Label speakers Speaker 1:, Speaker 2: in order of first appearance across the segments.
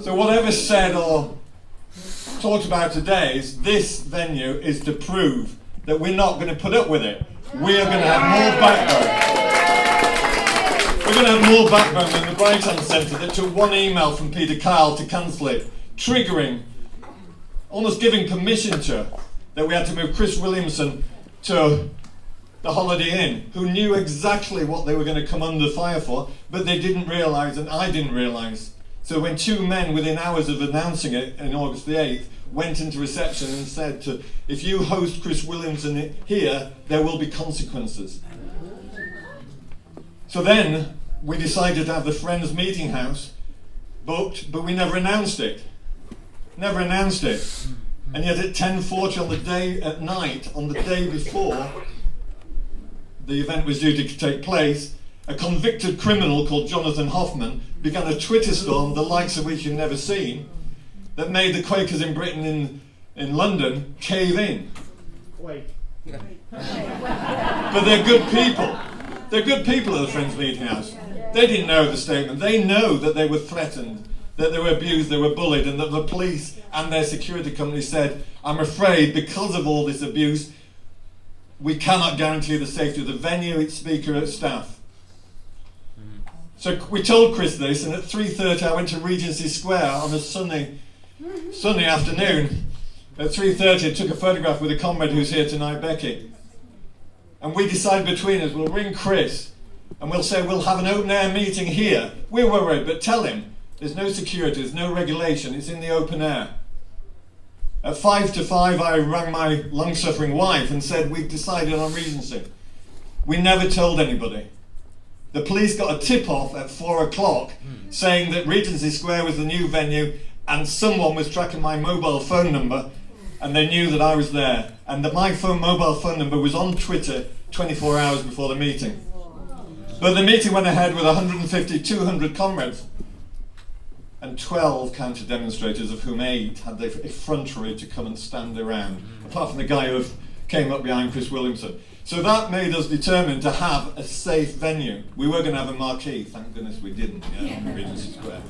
Speaker 1: So whatever's said or talked about today, this venue is to prove that we're not going to put up with it. We are going to have more backbone. We're going to have more backbone than the Brighton Centre that took one email from Peter Kyle to cancel it, triggering, almost giving permission to, that we had to move Chris Williamson to the Holiday Inn, who knew exactly what they were going to come under fire for, but they didn't realise, and I didn't realise. So when two men, within hours of announcing it on August the 8th, went into reception and said to, if you host Chris Williamson here, there will be consequences. So then we decided to have the Friends Meeting House booked, but we never announced it. Never announced it. And yet at 10:40 on the day at night, on the day before the event was due to take place, a convicted criminal called Jonathan Hoffman began a Twitter storm, the likes of which you've never seen, that made the Quakers in Britain in London cave in. Wait. But they're good people. They're good people at the Friends Meeting House. They didn't know the statement. They know that they were threatened, that they were abused, they were bullied, and that the police and their security company said, I'm afraid because of all this abuse, we cannot guarantee the safety of the venue, its speaker, its staff. So we told Chris this, and at 3:30 I went to Regency Square on a sunny afternoon. At 3:30 I took a photograph with a comrade who's here tonight, Becky. And we decided between us, we'll ring Chris, and we'll say we'll have an open air meeting here. We're worried, but tell him, there's no security, there's no regulation, it's in the open air. At 5 to 5 I rang my long-suffering wife and said we've decided on Regency. We never told anybody. The police got a tip-off at 4 o'clock saying that Regency Square was the new venue and someone was tracking my mobile phone number and they knew that I was there. And that my mobile phone number was on Twitter 24 hours before the meeting. But the meeting went ahead with 150, 200 comrades and 12 counter-demonstrators, of whom 8 had the effrontery to come and stand around, apart from the guy who came up behind Chris Williamson. So that made us determined to have a safe venue. We were going to have a marquee, thank goodness we didn't, in Regency Square.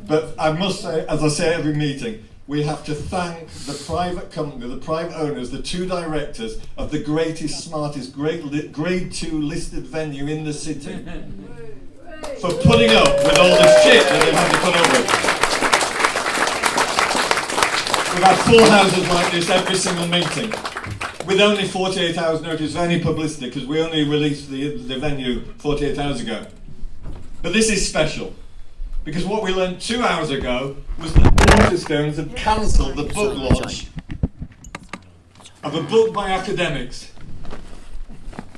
Speaker 1: But I must say, as I say at every meeting, we have to thank the private company, the private owners, the 2 directors of the greatest, smartest, grade 2 listed venue in the city for putting up with all this shit that they've had to put up with. We've had full houses like this every single meeting, with only 48 hours notice of any publicity, because we only released the venue 48 hours ago. But this is special, because what we learned 2 hours ago was that Waterstones had cancelled the book launch of a book by academics.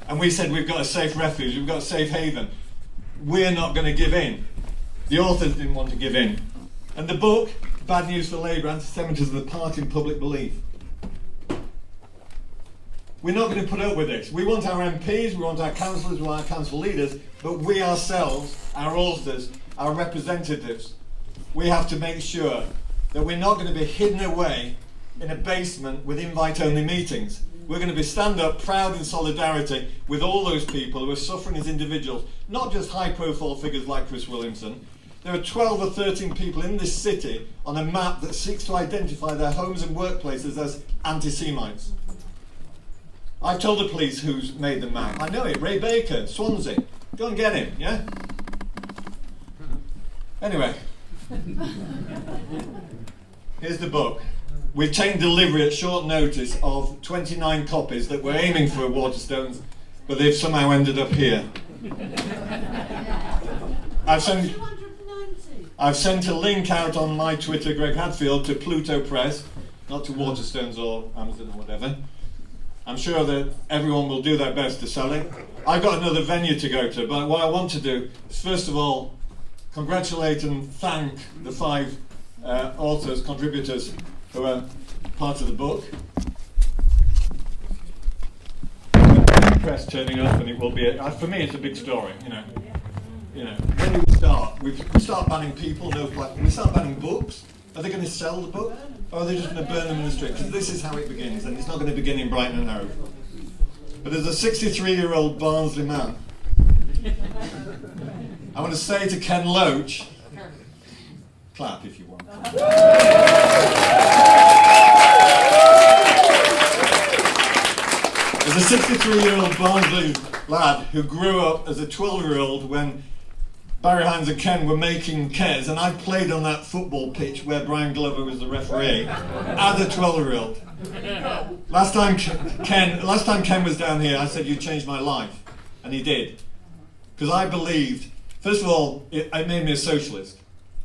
Speaker 1: And we said we've got a safe refuge, we've got a safe haven. We're not going to give in. The authors didn't want to give in. And the book, Bad News for Labour, Antisemitism, the Part in Public Belief. We're not going to put up with this. We want our MPs, we want our councillors, we want our council leaders, but we ourselves, our authors, our representatives, we have to make sure that we're not going to be hidden away in a basement with invite-only meetings. We're going to be stand up, proud in solidarity with all those people who are suffering as individuals, not just high-profile figures like Chris Williamson. There are 12 or 13 people in this city on a map that seeks to identify their homes and workplaces as anti-Semites. I've told the police who's made the map. I know it, Ray Baker, Swansea. Go and get him, yeah? Anyway, here's the book. We've taken delivery at short notice of 29 copies that we're aiming for Waterstones, but they've somehow ended up here. I've sent a link out on my Twitter, Greg Hadfield, to Pluto Press, not to Waterstones or Amazon or whatever. I'm sure that everyone will do their best to sell it. I've got another venue to go to, but what I want to do is first of all congratulate and thank the 5 authors, contributors who are part of the book. Press turning up, and it will be for me it's a big story, you know. When do we start? We start banning people, we start banning books. Are they going to sell the book? Or are they just going to burn them in the street? Because this is how it begins, and it's not going to begin in Brighton and Hove. But as a 63-year-old Barnsley man, I want to say to Ken Loach, Clap if you want. There's a 63-year-old Barnsley lad who grew up as a 12-year-old when Barry Hines and Ken were making Kes, and I played on that football pitch where Brian Glover was the referee as a 12-year-old. Last time Ken was down here, I said, "You changed my life," and he did, because I believed. First of all, it made me a socialist,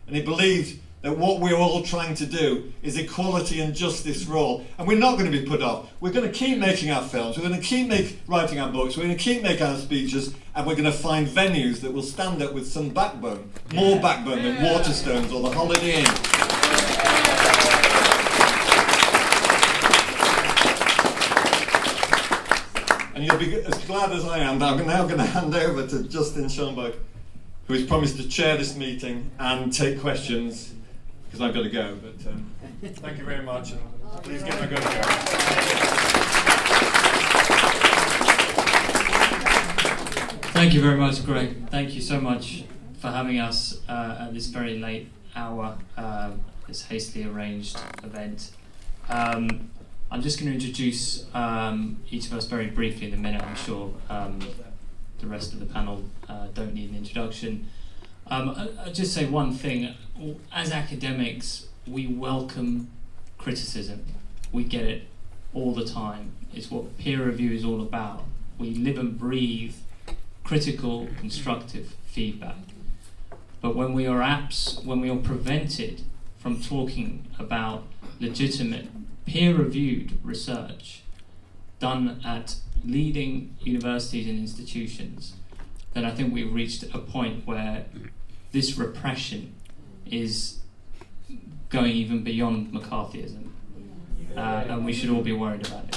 Speaker 1: and he believed that what we're all trying to do is equality and justice for all, and we're not going to be put off. We're going to keep making our films, we're going to keep writing our books, we're going to keep making our speeches, and we're going to find venues that will stand up with some backbone, more backbone than Waterstones or the Holiday Inn. And you'll be as glad as I am that I'm now going to hand over to Justin Schomburg, who has promised to chair this meeting and take questions, because I've got to go. But thank you very much, and please give him a good go.
Speaker 2: Thank you very much, Greg. Thank you so much for having us at this very late hour, this hastily arranged event. I'm just going to introduce each of us very briefly in a minute. I'm sure the rest of the panel don't need an introduction. I'll just say one thing. As academics, we welcome criticism. We get it all the time. It's what peer review is all about. We live and breathe critical, constructive feedback. But when we are prevented from talking about legitimate, peer-reviewed research done at leading universities and institutions, then I think we've reached a point where this repression is going even beyond McCarthyism, and we should all be worried about it.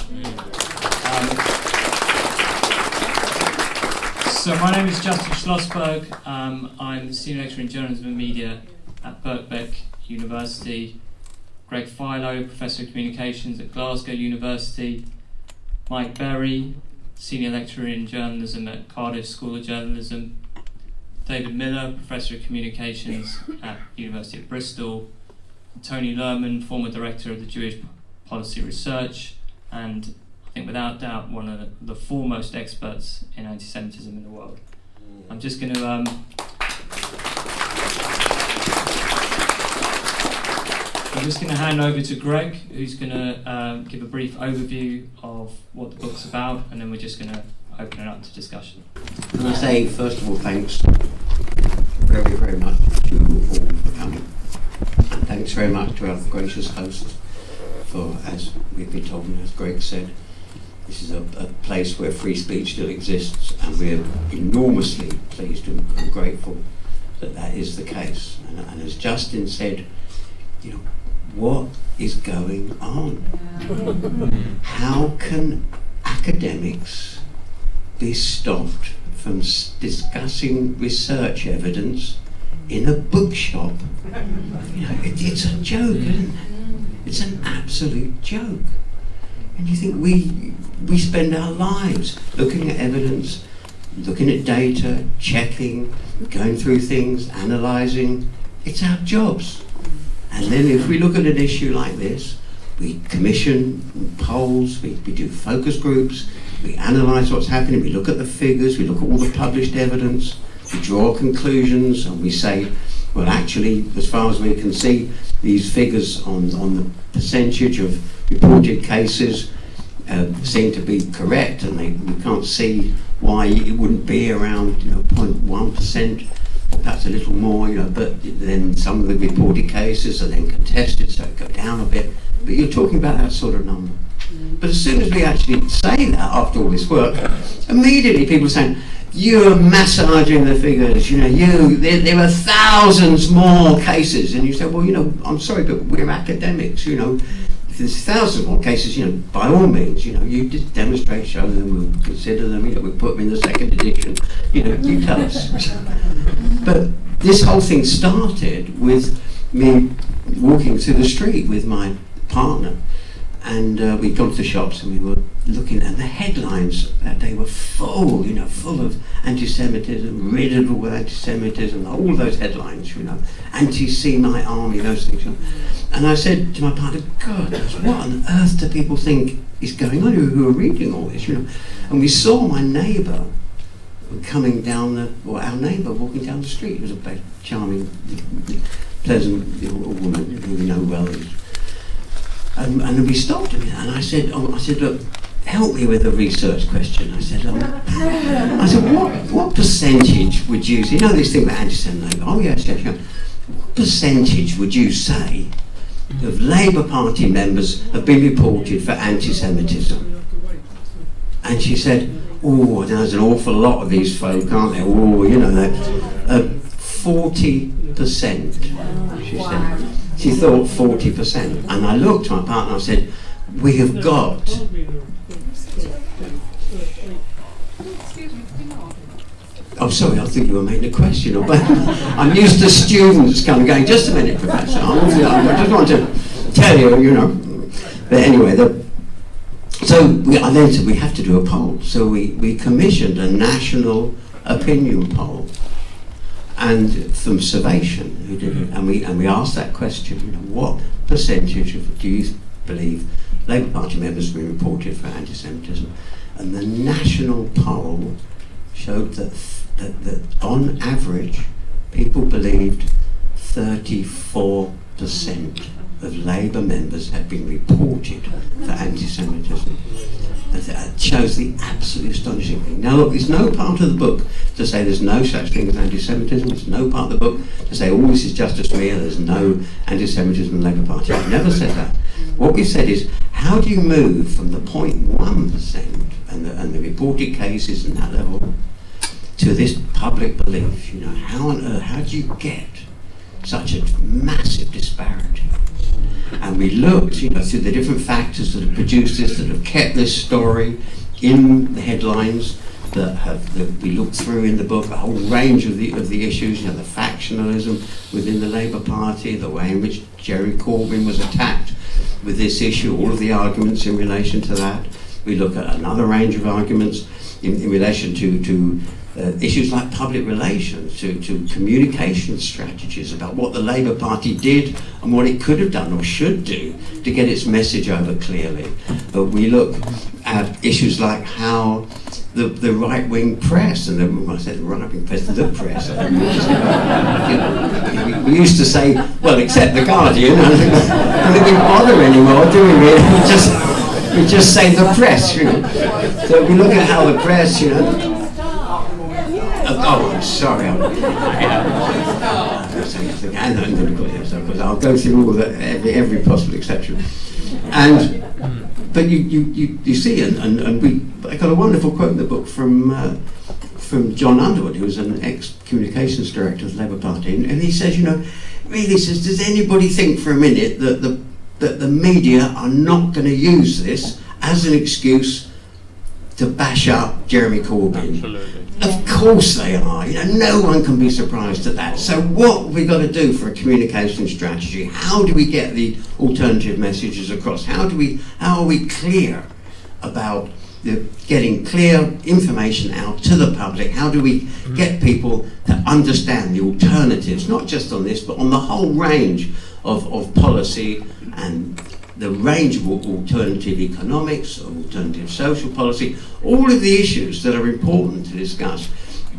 Speaker 2: So my name is Justin Schlossberg. I'm Senior Lecturer in Journalism and Media at Birkbeck University. Greg Philo, Professor of Communications at Glasgow University. Mike Berry, Senior Lecturer in Journalism at Cardiff School of Journalism. David Miller, Professor of Communications at University of Bristol. Tony Lerman, former Director of the Jewish Policy Research, and I think without doubt one of the foremost experts in anti-Semitism in the world. I'm just going to hand over to Greg, who's going to give a brief overview of what the book's about, and then we're just going to open it up to discussion.
Speaker 3: Can I say, first of all, thanks very, very much to you all for coming. And thanks very much to our gracious host for, as we've been told and as Greg said, this is a place where free speech still exists, and we're enormously pleased and grateful that that is the case. And as Justin said, you know, what is going on? How can academics be stopped from discussing research evidence in a bookshop? You know, it's a joke, isn't it? It's an absolute joke. And you think we spend our lives looking at evidence, looking at data, checking, going through things, analysing. It's our jobs. And then if we look at an issue like this, we commission polls, we do focus groups, we analyse what's happening, we look at the figures, we look at all the published evidence, we draw conclusions, and we say, well, actually, as far as we can see, these figures on the percentage of reported cases seem to be correct, and we can't see why it wouldn't be around 0.1%, perhaps a little more, but then some of the reported cases are then contested, so it go down a bit. But you're talking about that sort of number. But as soon as we actually say that after all this work, immediately people are saying, you're massaging the figures, there are thousands more cases. And you say, well, I'm sorry, but we're academics, if there's thousands more cases, by all means, you just demonstrate, show them, we'll consider them, we put them in the second edition, you tell us. But this whole thing started with me walking through the street with my partner, and we'd gone to the shops and we were looking at the headlines that day were full, full of anti-Semitism, riddled with anti-Semitism, all those headlines, anti-Semite army, those things. And I said to my partner, God, what on earth do people think is going on who are reading all this, And we saw my neighbour coming down, our neighbour walking down the street. It was a very charming, pleasant woman who we know well. And then we stopped him, and I said, look, help me with a research question. I said, what percentage would you say, this thing about anti-Semitism, oh yes, what percentage would you say of Labour Party members have been reported for anti-Semitism? And she said, oh, there's an awful lot of these folk, aren't there? Oh, they're 40%, she said. She thought 40%. And I looked at my partner and I said, we have got... Oh, sorry, I think you were making a question. I'm used to students kind of going, just a minute, Professor. I just want to tell you, But anyway, I then said we have to do a poll. So we commissioned a national opinion poll, and from Survation, who did it, and we asked that question: what percentage do you believe Labour Party members have been reported for anti-Semitism? And the national poll showed that on average, people believed 34% of Labour members had been reported for anti-Semitism. That shows the absolutely astonishing thing. Now look, there's no part of the book to say there's no such thing as anti-Semitism. There's no part of the book to say, oh, this is justice for me, and there's no anti-Semitism in the Labour Party. I've never said that. What we said is, how do you move from the 0.1% and the reported cases and that level to this public belief? How on earth, how do you get such a massive disparity? And we looked, through the different factors that have produced this, that have kept this story in the headlines, that we looked through in the book, a whole range of the issues, the factionalism within the Labour Party, the way in which Jerry Corbyn was attacked with this issue, all of the arguments in relation to that. We look at another range of arguments in relation to issues like public relations, to communication strategies about what the Labour Party did and what it could have done or should do to get its message over clearly. We look at issues like how the right-wing press, and I said the right-wing press, the press, we used to say, well, except the Guardian, I don't think we bother anymore, do we really? We just say the press, So we look at how the press, oh, I'm sorry. I'll go through all every possible exception. But you see, and I got a wonderful quote in the book from John Underwood, who was an ex-communications director of the Labour Party, and he says, really says, does anybody think for a minute that the media are not going to use this as an excuse to bash up Jeremy Corbyn?
Speaker 4: Absolutely.
Speaker 3: Of course they are. No one can be surprised at that. So what have we got to do for a communication strategy? How do we get the alternative messages across? How are we clear about getting clear information out to the public? How do we get people to understand the alternatives, not just on this, but on the whole range of policy and the range of alternative economics, of alternative social policy, all of the issues that are important to discuss.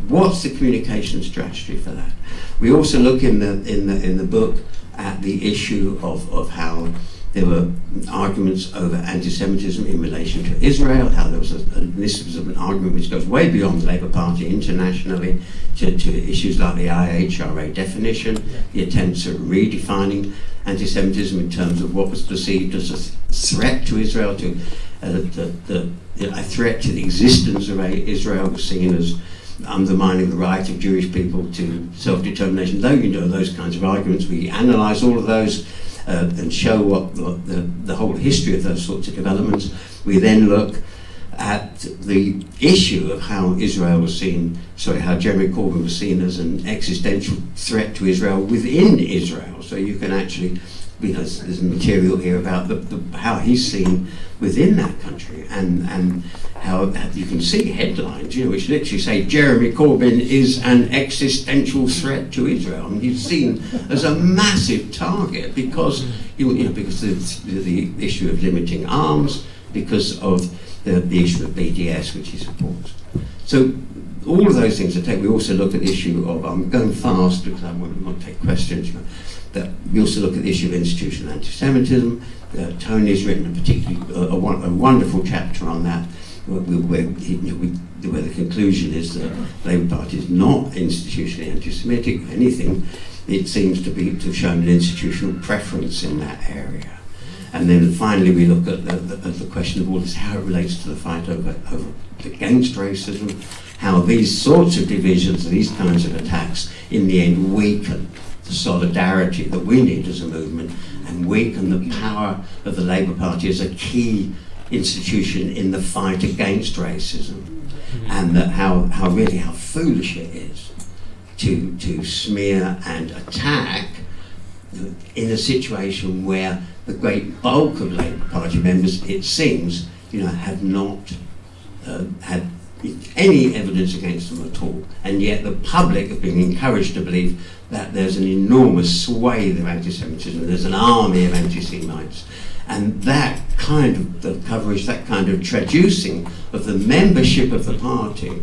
Speaker 3: What's the communication strategy for that? We also look in the book at the issue of how there were arguments over anti-Semitism in relation to Israel, how there was this was an argument which goes way beyond the Labour Party internationally to issues like the IHRA definition, the attempts at redefining anti-Semitism in terms of what was perceived as a threat to Israel, to a threat to the existence of Israel was seen as undermining the right of Jewish people to self-determination. Though those kinds of arguments, we analyse all of those and show what the whole history of those sorts of developments. We then look at the issue of how how Jeremy Corbyn was seen as an existential threat to Israel within Israel. So you can actually because there's material here about how he's seen within that country, and how you can see headlines, which literally say Jeremy Corbyn is an existential threat to Israel. I mean, he's seen as a massive target because because the issue of limiting arms, because of the issue of BDS, which he supports. So all of those things are taken. We also look at the issue of, I'm going fast because I want to take questions, that we also look at the issue of institutional anti-Semitism. Tony's written a particularly a wonderful chapter on that, where the conclusion is that the Labour Party is not institutionally anti-Semitic. If anything, it seems to have shown an institutional preference in that area. And then finally we look at the question of all this, how it relates to the fight against racism, how these sorts of divisions, these kinds of attacks, in the end weaken the solidarity that we need as a movement, and weaken the power of the Labour Party as a key institution in the fight against racism, and that how foolish it is to smear and attack in a situation where the great bulk of Labour Party members, it seems, have not had any evidence against them at all, and yet the public have been encouraged to believe that there's an enormous swathe of anti-Semitism, there's an army of anti-Semites, and that kind of coverage, that kind of traducing of the membership of the party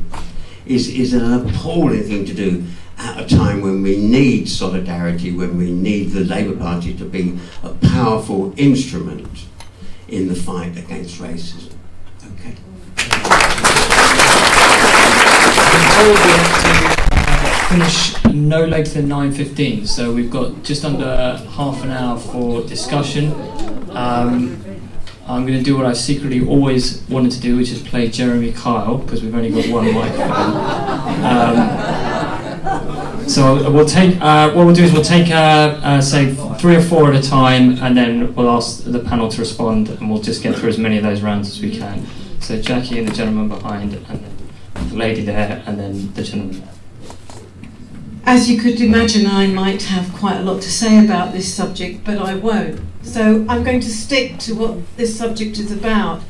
Speaker 3: is an appalling thing to do at a time when we need solidarity, when we need the Labour Party to be a powerful instrument in the fight against racism. Okay.
Speaker 2: Finish no later than 9:15, so we've got just under half an hour for discussion. I'm going to do what I've secretly always wanted to do, which is play Jeremy Kyle, because we've only got one microphone. So we'll take, what we'll do is we'll take, say, 3 or 4 at a time, and then we'll ask the panel to respond, and we'll just get through as many of those rounds as we can. So Jackie and the gentleman behind, and then the lady there, and then the gentleman there.
Speaker 4: As you could imagine, I might have quite a lot to say about this subject, but I won't. So I'm going to stick to what this subject is about.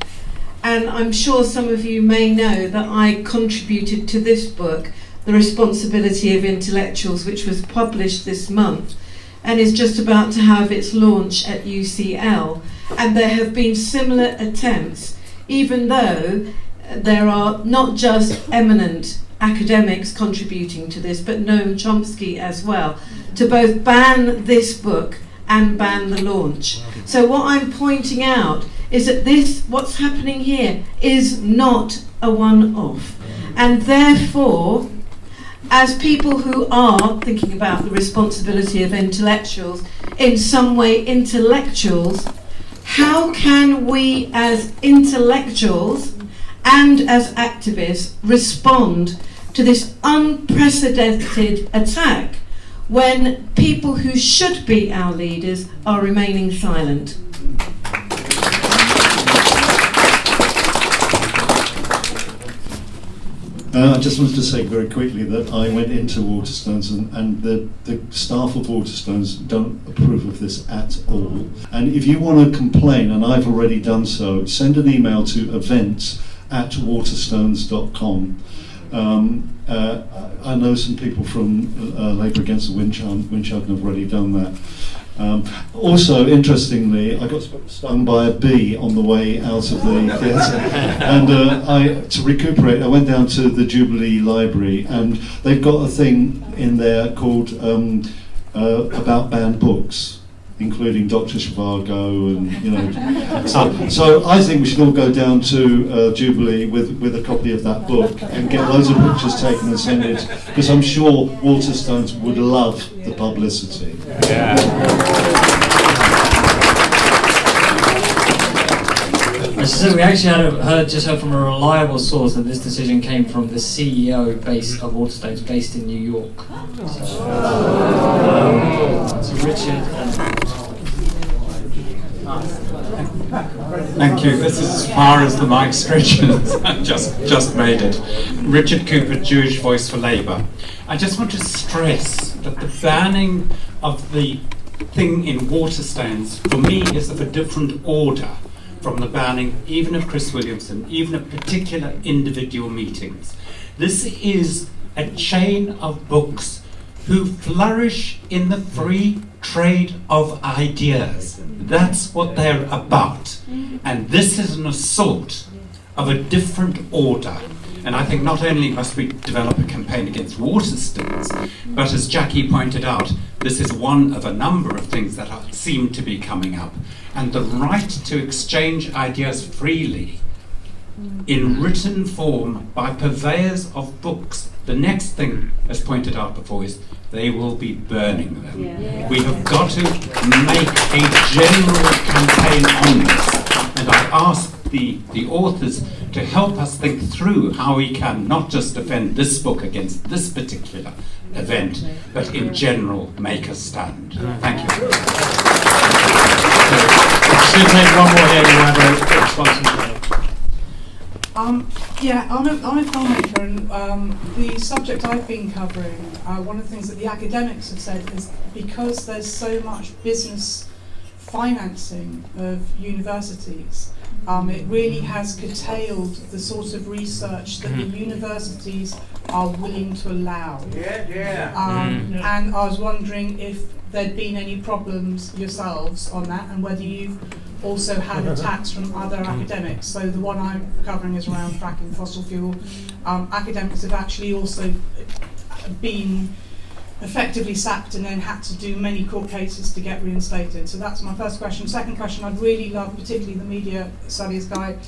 Speaker 4: And I'm sure some of you may know that I contributed to this book, The Responsibility of Intellectuals, which was published this month and is just about to have its launch at UCL. And there have been similar attempts, even though there are not just eminent academics contributing to this, but Noam Chomsky as well, to both ban this book and ban the launch. So what I'm pointing out is that what's happening here is not a one-off. And therefore, as people who are thinking about the responsibility of intellectuals, in some way intellectuals, how can we as intellectuals and as activists respond to this unprecedented attack when people who should be our leaders are remaining silent?
Speaker 5: I just wanted to say very quickly that I went into Waterstones and the staff of Waterstones don't approve of this at all. And if you want to complain, and I've already done so, send an email to events@waterstones.com. I know some people from Labour Against the Windschatten have already done that. Also, interestingly, I got stung by a bee on the way out of the theatre, and to recuperate, I went down to the Jubilee Library, and they've got a thing in there called about banned books, including Dr. Zhivago, and So I think we should all go down to Jubilee with a copy of that book and get loads of pictures taken and send it, because I'm sure Waterstones would love the publicity.
Speaker 2: Yeah. So we actually heard from a reliable source that this decision came from the CEO of Waterstones, based in New York. So Richard.
Speaker 6: Thank you. This is as far as the mic stretches. I've just made it. Richard Cooper, Jewish Voice for Labour. I just want to stress that the banning of the thing in Waterstones, for me, is of a different order from the banning even of Chris Williamson, even of particular individual meetings. This is a chain of books who flourish in the free trade of ideas. That's what they're about. And this is an assault of a different order. And I think not only must we develop a campaign against Waterstones, but as Jackie pointed out, this is one of a number of things that seem to be coming up. And the right to exchange ideas freely in written form by purveyors of books. The next thing, as pointed out before, is they will be burning them. Yeah. We have got to make a general campaign on this. And I ask the authors to help us think through how we can not just defend this book against this particular event, but in general make a stand. Thank you.
Speaker 2: Should take one more here. We'll have a response.
Speaker 7: I'm a filmmaker, and the subject I've been covering, one of the things that the academics have said is because there's so much business financing of universities, it really has curtailed the sort of research that the universities are willing to allow. And I was wondering if there'd been any problems yourselves on that, and whether you've also had attacks from other academics. So the one I'm covering is around fracking fossil fuel. Academics have actually also been effectively sacked and then had to do many court cases to get reinstated. So that's my first question. Second question, I'd really love, particularly the media studies guide,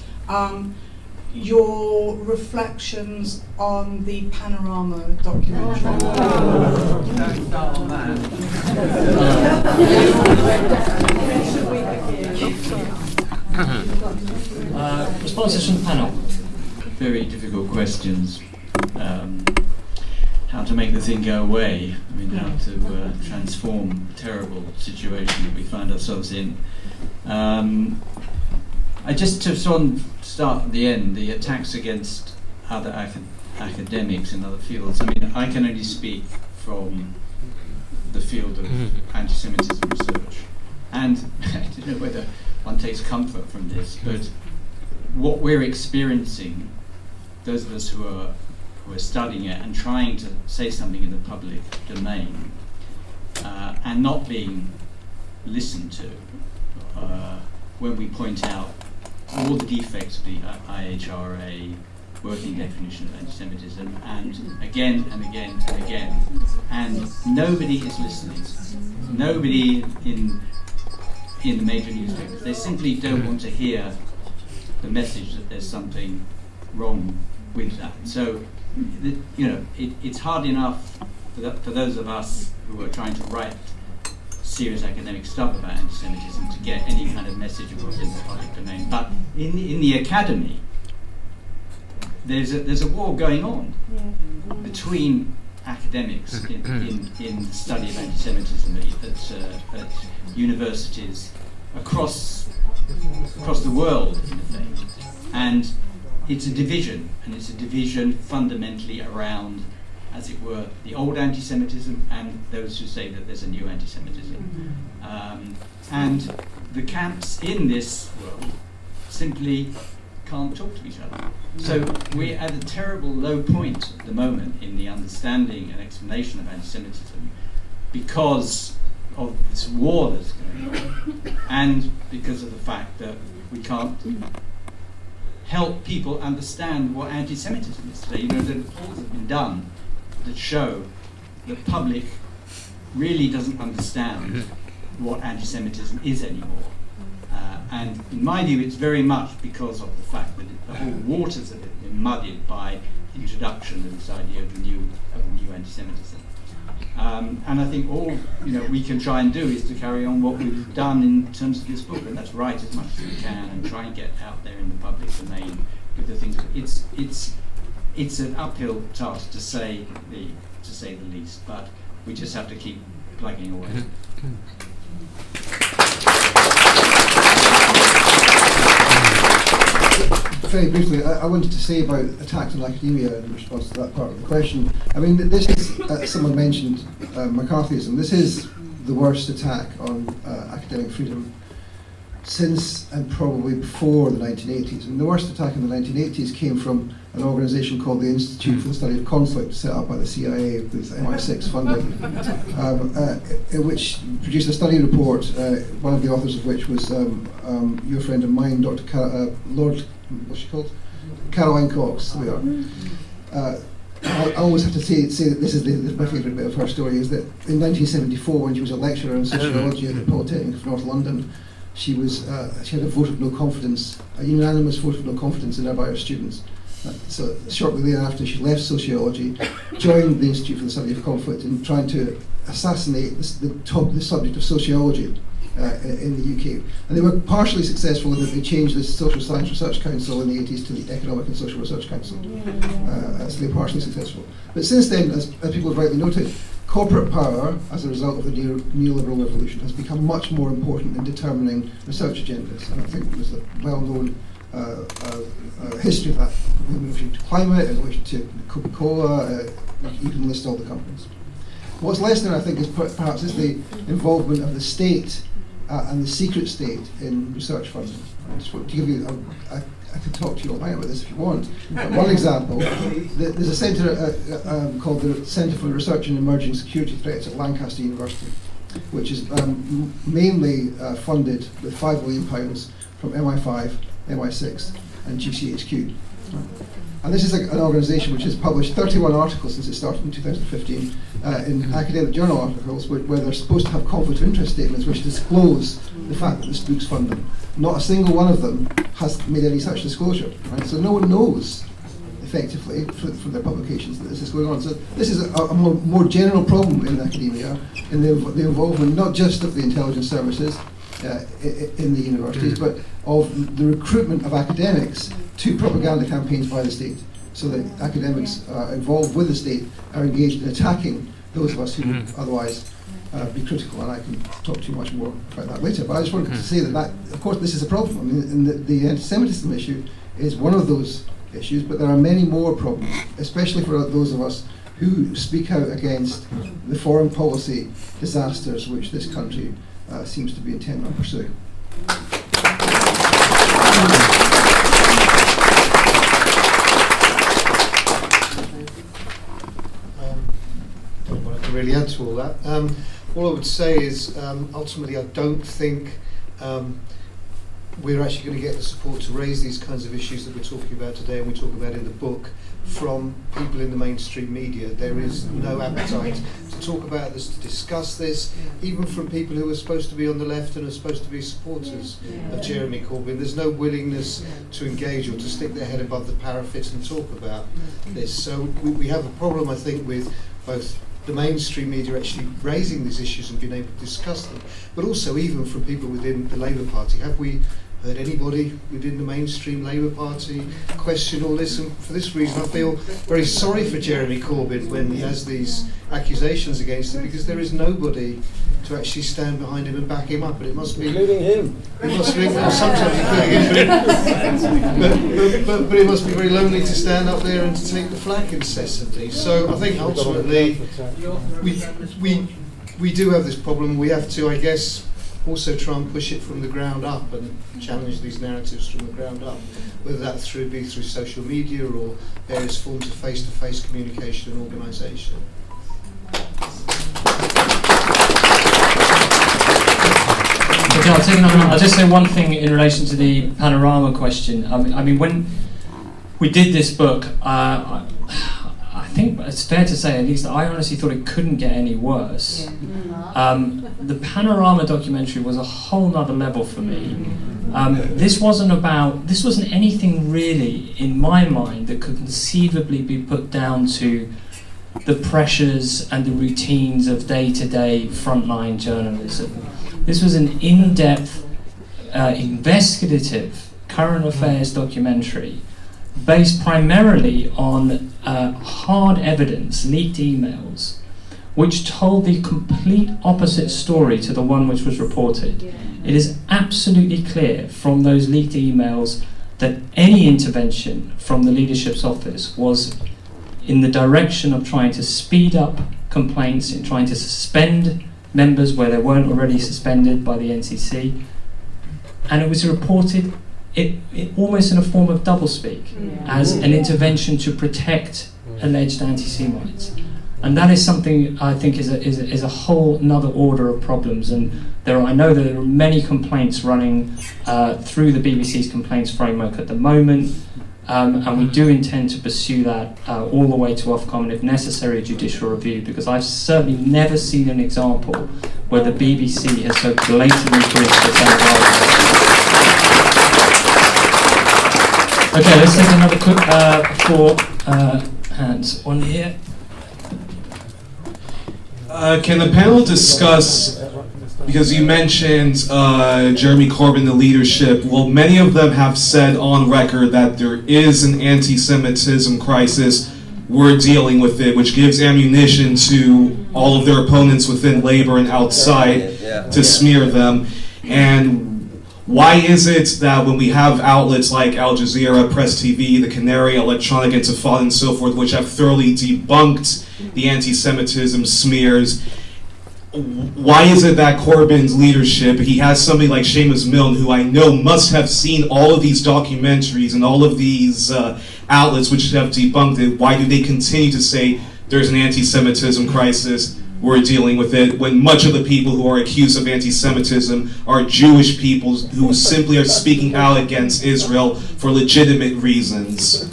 Speaker 7: your reflections on the Panorama documentary.
Speaker 8: Don't start on that.
Speaker 2: Responses from the panel.
Speaker 9: Very difficult questions. How to make the thing go away. I mean, how to transform the terrible situation that we find ourselves in. I just to start at the end, the attacks against other academics in other fields. I mean, I can only speak from the field of anti-Semitism research. And I don't know whether one takes comfort from this, but what we're experiencing, those of us who are studying it and trying to say something in the public domain, and not being listened to when we point out all the defects of the IHRA working definition of anti-Semitism, and again and again and again, and nobody is listening. Nobody in the major newspapers. They simply don't want to hear the message that there's something wrong with that. So, it's hard enough for those of us who are trying to write serious academic stuff about anti-Semitism to get any kind of message of what's in the public domain. But in the academy, there's a war going on between academics in the study of anti-Semitism at universities across the world, in effect. And it's a division, and it's a division fundamentally around, as it were, the old anti-Semitism and those who say that there's a new anti-Semitism. And the camps in this world simply can't talk to each other. So we're at a terrible low point at the moment in the understanding and explanation of anti-Semitism because of this war that's going on, and because of the fact that we can't help people understand what anti-Semitism is today. The polls have been done that show the public really doesn't understand what anti-Semitism is anymore. And in my view, it's very much because of the fact that the whole waters have been muddied by introduction of this idea of new anti-Semitism. And I think all we can try and do is to carry on what we've done in terms of this book, and that's write as much as we can and try and get out there in the public domain with the things. It's an uphill task to say the least, but we just have to keep plugging away.
Speaker 10: Very briefly, I wanted to say about attacks on academia in response to that part of the question. I mean, this is, someone mentioned McCarthyism. This is the worst attack on academic freedom since and probably before the 1980s. And the worst attack in the 1980s came from an organisation called the Institute for the Study of Conflict, set up by the CIA with MI6 funding, which produced a study report, one of the authors of which was your friend of mine, Dr. What's she called? Caroline Cox. There we are. I always have to say that this is my favourite bit of her story, is that in 1974, when she was a lecturer in sociology at the Polytechnic of North London, she had a vote of no confidence, a unanimous vote of no confidence in her by her students. So shortly thereafter, she left sociology, joined the Institute for the Study of Conflict, in trying to assassinate the subject of sociology in the UK. And they were partially successful in that they changed the Social Science Research Council in the 80s to the Economic and Social Research Council. So they were partially successful. But since then, as people have rightly noted, corporate power, as a result of the neoliberal revolution, has become much more important in determining research agendas. And I think there's a well-known history of that in relation to climate, in relation to Coca-Cola, you can list all the companies. What's less known, I think, is perhaps the involvement of the state and the secret state in research funding. I just want to give you, I could talk to you all night about this if you want. But one example, there's a centre called the Centre for Research in Emerging Security Threats at Lancaster University, which is mainly funded with £5 million from MI5, MI6 and GCHQ. And this is an organisation which has published 31 articles since it started in 2015 in academic journal articles where they're supposed to have conflict of interest statements which disclose the fact that this book's funded. Not a single one of them has made any such disclosure. Right? So no one knows effectively from their publications that this is going on. So this is a more general problem in academia, in the involvement not just of the intelligence services in the universities, but of the recruitment of academics to propaganda campaigns by the state, so that academics involved with the state are engaged in attacking those of us who would otherwise be critical, and I can talk to you much more about that later. But I just wanted to say that of course, this is a problem. I mean, and the anti-Semitism issue is one of those issues, but there are many more problems, especially for those of us who speak out against the foreign policy disasters which this country seems to be intent on pursuing.
Speaker 11: Don't know what I can really add to all that. All I would say is, ultimately, I don't think we're actually going to get the support to raise these kinds of issues that we're talking about today and we talk about in the book from people in the mainstream media. There is no appetite to talk about this, to discuss this, even from people who are supposed to be on the left and are supposed to be supporters of Jeremy Corbyn. There's no willingness to engage or to stick their head above the parapet and talk about this. So we have a problem, I think, with both the mainstream media actually raising these issues and being able to discuss them, but also even from people within the Labour Party. Have we heard anybody within the mainstream Labour Party question all this? And for this reason I feel very sorry for Jeremy Corbyn when he has these accusations against him, because there is nobody to actually stand behind him and back him up, and it must be including him. It must be, well, sometimes including him, but it must be very lonely to stand up there and to take the flak incessantly. So I think ultimately we do have this problem. We have to, I guess, also try and push it from the ground up and challenge these narratives from the ground up, whether that be through social media or various forms of face-to-face communication and organisation.
Speaker 2: Okay, I'll take another one. I'll just say one thing in relation to the panorama question. I mean, when we did this book, I think it's fair to say, at least I honestly thought it couldn't get any worse. The panorama documentary was a whole nother level for me. This wasn't anything really, in my mind, that could conceivably be put down to the pressures and the routines of day-to-day frontline journalism. This was an in-depth, investigative, current affairs documentary based primarily on hard evidence, leaked emails, which told the complete opposite story to the one which was reported. It is absolutely clear from those leaked emails that any intervention from the leadership's office was in the direction of trying to speed up complaints, in trying to suspend members where they weren't already suspended by the NCC, and it was reported it almost in a form of doublespeak, as an intervention to protect alleged anti-Semites. And that is something I think is a whole another order of problems. And I know that there are many complaints running through the BBC's complaints framework at the moment, and we do intend to pursue that all the way to Ofcom, and if necessary, judicial review, because I've certainly never seen an example where the BBC has so blatantly breached its own rights. Okay, let's take another quick 4 hands on here.
Speaker 12: Can the panel discuss, because you mentioned Jeremy Corbyn, the leadership, well, many of them have said on record that there is an anti-Semitism crisis, we're dealing with it, which gives ammunition to all of their opponents within Labour and outside to smear them. And why is it that when we have outlets like Al Jazeera, Press TV, The Canary, Electronic Intifada, and so forth, which have thoroughly debunked the anti-Semitism smears, why is it that Corbyn's leadership, he has somebody like Seamus Milne, who I know must have seen all of these documentaries and all of these outlets which have debunked it, why do they continue to say there's an anti-Semitism crisis, we're dealing with it, when much of the people who are accused of anti-Semitism are Jewish people who simply are speaking out against Israel for legitimate reasons?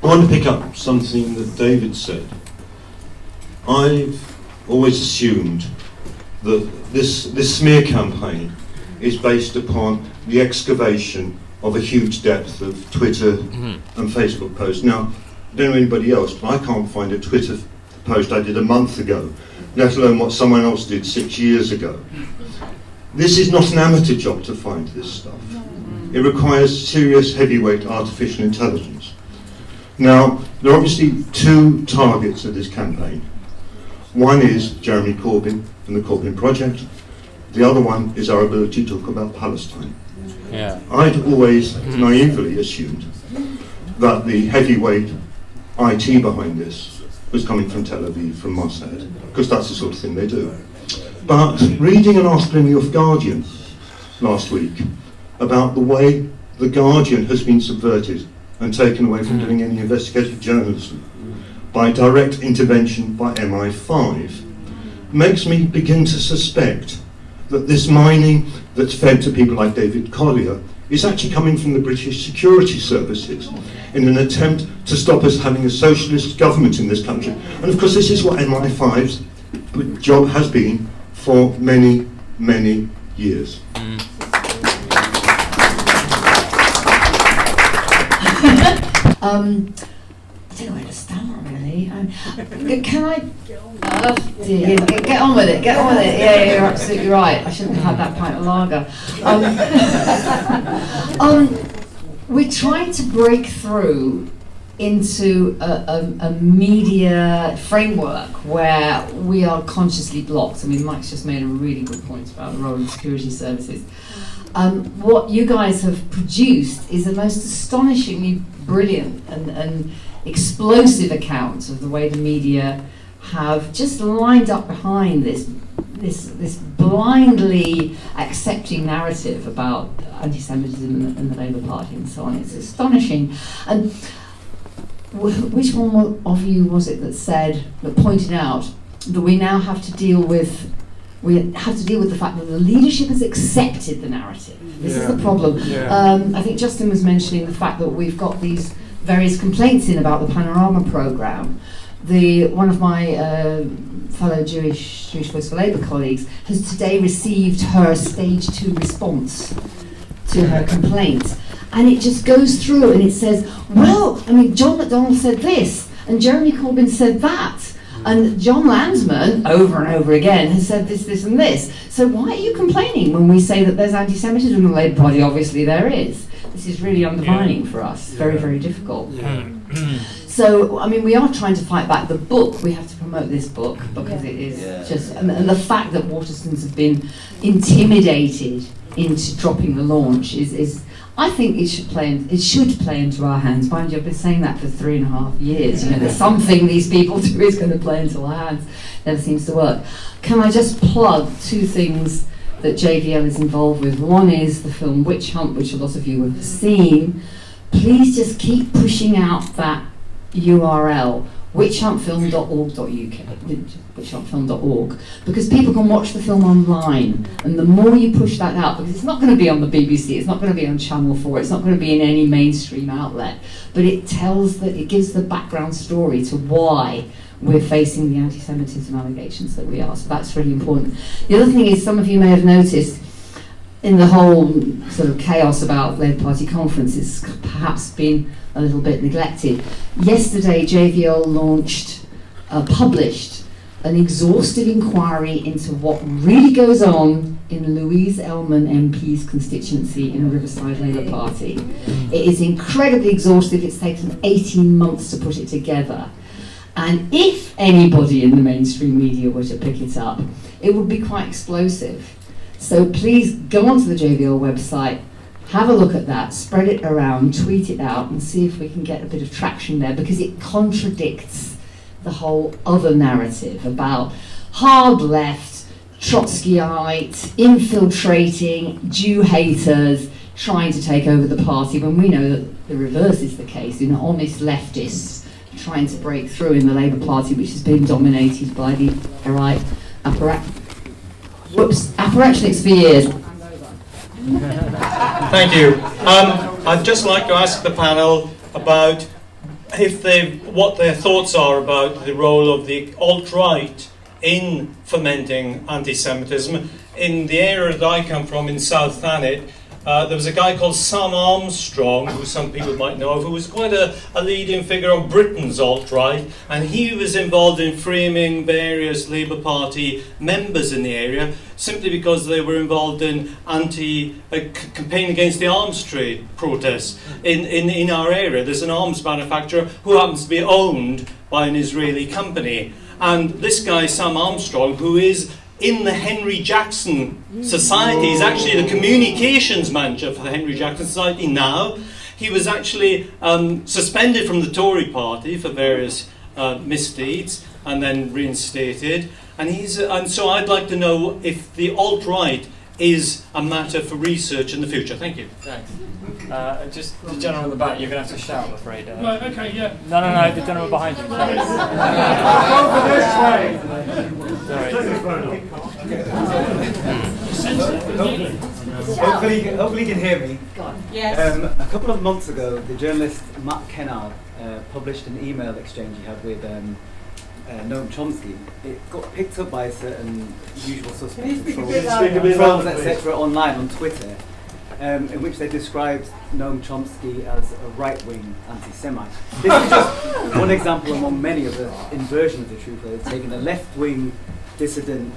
Speaker 13: I want to pick up something that David said. I've always assumed that this smear campaign is based upon the excavation of a huge depth of Twitter and Facebook posts. Now, I don't know anybody else, but I can't find a Twitter post I did a month ago, let alone what someone else did 6 years ago. This is not an amateur job to find this stuff. It requires serious, heavyweight artificial intelligence. Now, there are obviously two targets of this campaign. One is Jeremy Corbyn and the Corbyn Project. The other one is our ability to talk about Palestine.
Speaker 14: Yeah.
Speaker 13: I'd always naively assumed that the heavyweight IT behind this was coming from Tel Aviv, from Mossad, because that's the sort of thing they do. But reading an article in The Guardian last week about the way The Guardian has been subverted and taken away from doing any investigative journalism by direct intervention by MI5 makes me begin to suspect that this mining that's fed to people like David Collier is actually coming from the British security services in an attempt to stop us having a socialist government in this country. And of course this is what MI5's job has been for many, many years.
Speaker 15: I don't know where to start really. Can I? Dear, get on with it. Get on with it. Yeah, you're absolutely right. I shouldn't have had that pint of lager. We're trying to break through into a media framework where we are consciously blocked. I mean, Mike's just made a really good point about the role of security services. What you guys have produced is the most astonishingly brilliant and explosive account of the way the media have just lined up behind this blindly accepting narrative about anti-Semitism and the Labour Party and so on. It's astonishing. And which one of you was it that pointed out that we now have to deal with the fact that the leadership has accepted the narrative. This is the problem. I think Justin was mentioning the fact that we've got these various complaints in about the Panorama programme. One of my fellow Jewish Voice for Labour colleagues has today received her stage 2 response to her complaint. And it just goes through and it says, well, I mean, John McDonnell said this, and Jeremy Corbyn said that. And John Landsman, over and over again, has said this, this and this. So why are you complaining when we say that there's anti-Semitism in the Labour Party? Obviously there is. This is really undermining for us. Very, very difficult. So, I mean, we are trying to fight back. The book, we have to promote this book because it is just... And the fact that Waterstones have been intimidated into dropping the launch is I think it should play into our hands. Mind you, I've been saying that for 3.5 years. You know, there's something these people do is going to play into our hands. Never seems to work. Can I just plug 2 things that JVL is involved with? One is the film Witch Hunt, which a lot of you have seen. Please just keep pushing out that URL, witchhuntfilm.org.uk, witchhuntfilm.org, because people can watch the film online, and the more you push that out, because it's not going to be on the BBC, it's not going to be on Channel 4, it's not going to be in any mainstream outlet, but it gives the background story to why we're facing the anti-Semitism allegations that we are. So that's really important. The other thing is, some of you may have noticed in the whole sort of chaos about Labour Party conference, it's perhaps been a little bit neglected. Yesterday, JVL published an exhaustive inquiry into what really goes on in Louise Ellman MP's constituency in Riverside Labour Party. It is incredibly exhaustive. It's taken 18 months to put it together. And if anybody in the mainstream media were to pick it up, it would be quite explosive. So please go onto the JVL website, have a look at that, spread it around, tweet it out, and see if we can get a bit of traction there, because it contradicts the whole other narrative about hard left, Trotskyite, infiltrating, Jew haters, trying to take over the party, when we know that the reverse is the case, honest leftists trying to break through in the Labour Party, which has been dominated by the right apparatunics for years.
Speaker 14: Thank you. I'd just like to ask the panel about what their thoughts are about the role of the alt-right in fomenting anti-Semitism. In the area that I come from, in South Thanet, there was a guy called Sam Armstrong, who some people might know of, who was quite a leading figure on Britain's alt-right, and he was involved in framing various Labour Party members in the area simply because they were involved in campaign against the arms trade protests in our area. There's an arms manufacturer who happens to be owned by an Israeli company, and this guy, Sam Armstrong, who is in the Henry Jackson Society, he's actually the communications manager for the Henry Jackson Society now. He was actually suspended from the Tory party for various misdeeds and then reinstated. And so I'd like to know if the alt-right is a matter for research in the future. Thank you.
Speaker 2: Thanks. Just the gentleman in the back, you're going to have to shout, I'm afraid.
Speaker 16: Right, okay, yeah.
Speaker 2: No, the gentleman behind you.
Speaker 17: Hopefully you can hear me.
Speaker 18: Yes.
Speaker 17: A couple of months ago, the journalist Matt Kennard published an email exchange he had with Noam Chomsky. It got picked up by certain usual suspects, trolls, etc., online on Twitter, in which they described Noam Chomsky as a right-wing anti-Semite. This is just one example among many of the inversion of the truth, where they've taken a left-wing dissident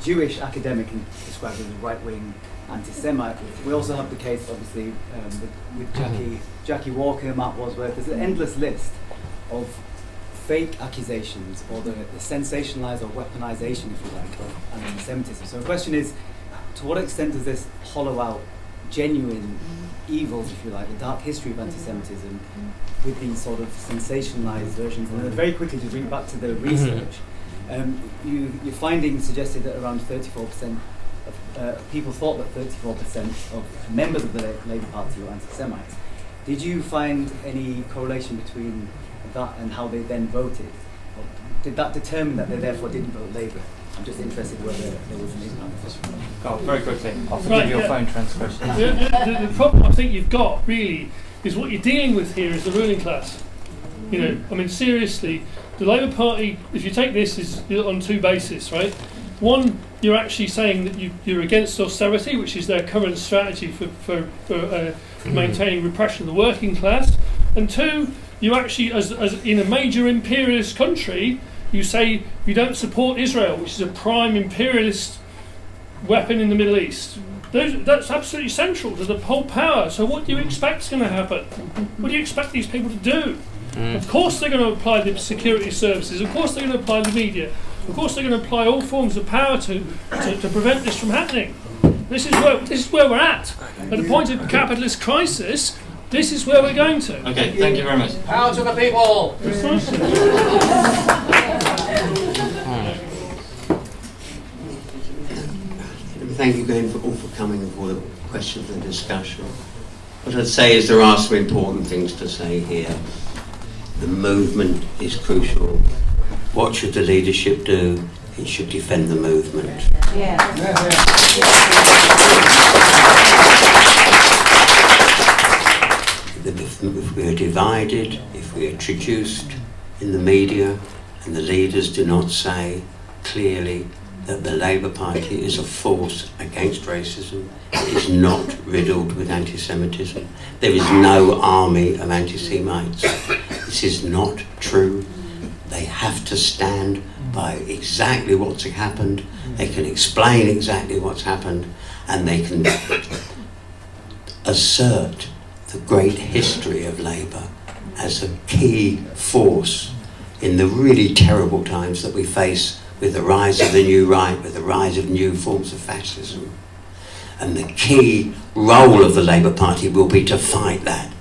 Speaker 17: Jewish academic and described him as a right-wing anti-Semite. We also have the case, obviously, with Jackie Walker, Matt Wadsworth. There's an endless list of fake accusations, or the sensationalised or weaponisation, if you like, of anti-Semitism. So the question is, to what extent does this hollow out genuine evils, if you like, the dark history of anti-Semitism, with these sort of sensationalised versions? And then very quickly, to bring it back to the research, your findings suggested that around 34% of people thought that 34% of members of the Labour Party were anti-Semites. Did you find any correlation between that and how they then voted? Or did that determine that they therefore didn't vote Labour? I'm just interested whether there was an impact.
Speaker 2: Go on, very quickly. I'll forgive your phone transgression.
Speaker 16: The problem I think you've got really is what you're dealing with here is the ruling class. You know, I mean, seriously, the Labour Party, if you take this, is on 2 bases, right? One, you're actually saying that you're against austerity, which is their current strategy for maintaining repression of the working class. And 2, you actually, as in a major imperialist country, you say you don't support Israel, which is a prime imperialist weapon in the Middle East. That's absolutely central to the whole power. So what do you expect is going to happen? What do you expect these people to do? Of course they're going to apply the security services. Of course they're going to apply the media. Of course they're going to apply all forms of power to prevent this from happening. This is where we're at. At the point of capitalist crisis, this is where we're going to.
Speaker 2: Okay, thank you very much.
Speaker 8: Power to the people!
Speaker 3: Thank you again all for coming and for the questions and discussion. What I'd say is there are some important things to say here. The movement is crucial. What should the leadership do? It should defend the movement. If we are divided, if we are traduced in the media, and the leaders do not say clearly that the Labour Party is a force against racism, it is not riddled with anti-Semitism. There is no army of anti-Semites. This is not true. They have to stand by exactly what's happened. They can explain exactly what's happened, and they can assert the great history of Labour as a key force in the really terrible times that we face with the rise of the new right, with the rise of new forms of fascism. And the key role of the Labour Party will be to fight that.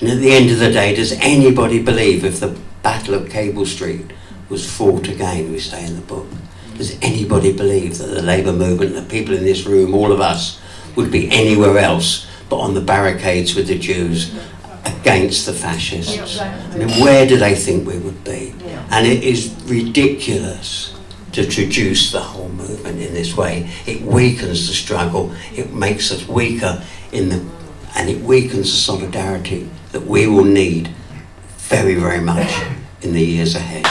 Speaker 3: And at the end of the day, does anybody believe if the Battle of Cable Street was fought again, we say in the book, does anybody believe that the Labour movement, the people in this room, all of us, would be anywhere else but on the barricades with the Jews against the fascists? I mean, where do they think we would be? And it is ridiculous to traduce the whole movement in this way. It weakens the struggle, it makes us weaker and it weakens the solidarity that we will need very, very much in the years ahead.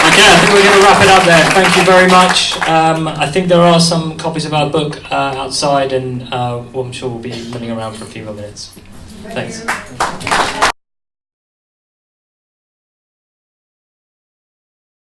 Speaker 2: Okay, I think we're going to wrap it up there. Thank you very much. I think there are some copies of our book outside, and I'm sure we'll be running around for a few more minutes. Thanks.